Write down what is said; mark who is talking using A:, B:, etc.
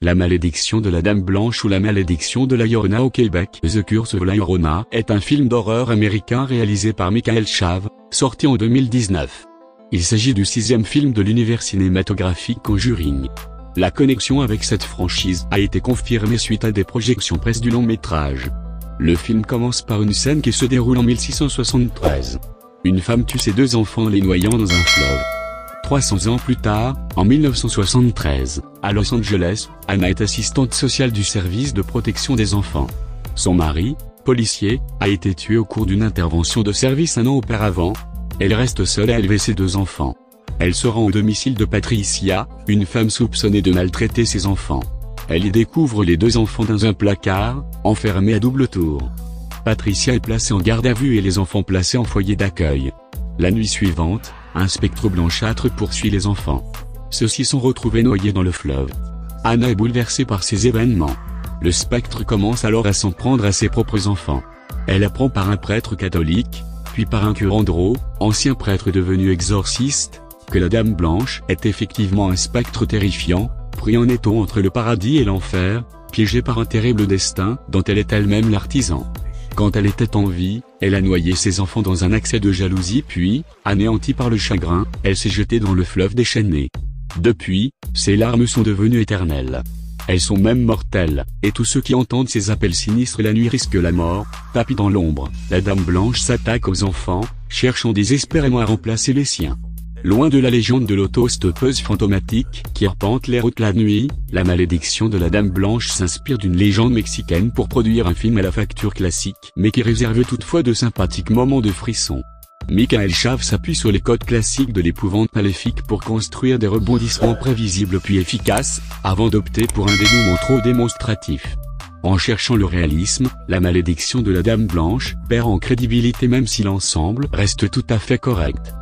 A: La malédiction de la Dame Blanche ou la malédiction de la Llorona au Québec. The Curse of la Llorona est un film d'horreur américain réalisé par Michael Chaves, sorti en 2019. Il s'agit du 6e film de l'univers cinématographique Conjuring. La connexion avec cette franchise a été confirmée suite à des projections presse du long métrage. Le film commence par une scène qui se déroule en 1673. Une femme tue ses 2 enfants en les noyant dans un fleuve. 300 ans plus tard, en 1973, à Los Angeles, Anna est assistante sociale du service de protection des enfants. Son mari, policier, a été tué au cours d'une intervention de service un an auparavant. Elle reste seule à élever ses 2 enfants. Elle se rend au domicile de Patricia, une femme soupçonnée de maltraiter ses enfants. Elle y découvre les 2 enfants dans un placard, enfermés à double tour. Patricia est placée en garde à vue et les enfants placés en foyer d'accueil. La nuit suivante, un spectre blanchâtre poursuit les enfants. Ceux-ci sont retrouvés noyés dans le fleuve. Anna est bouleversée par ces événements. Le spectre commence alors à s'en prendre à ses propres enfants. Elle apprend par un prêtre catholique, puis par un curé Andro, ancien prêtre devenu exorciste, que la Dame Blanche est effectivement un spectre terrifiant, pris en étau entre le paradis et l'enfer, piégé par un terrible destin dont elle est elle-même l'artisan. Quand elle était en vie, elle a noyé ses enfants dans un accès de jalousie puis, anéantie par le chagrin, elle s'est jetée dans le fleuve déchaîné. Depuis, ses larmes sont devenues éternelles. Elles sont même mortelles, et tous ceux qui entendent ces appels sinistres la nuit risquent la mort. Tapis dans l'ombre, la Dame Blanche s'attaque aux enfants, cherchant désespérément à remplacer les siens. Loin de la légende de l'autostoppeuse fantomatique qui arpente les routes la nuit, la malédiction de la Dame Blanche s'inspire d'une légende mexicaine pour produire un film à la facture classique, mais qui réserve toutefois de sympathiques moments de frisson. Michael Chaves s'appuie sur les codes classiques de l'épouvante maléfique pour construire des rebondissements prévisibles puis efficaces, avant d'opter pour un dénouement trop démonstratif. En cherchant le réalisme, la malédiction de la Dame Blanche perd en crédibilité même si l'ensemble reste tout à fait correct.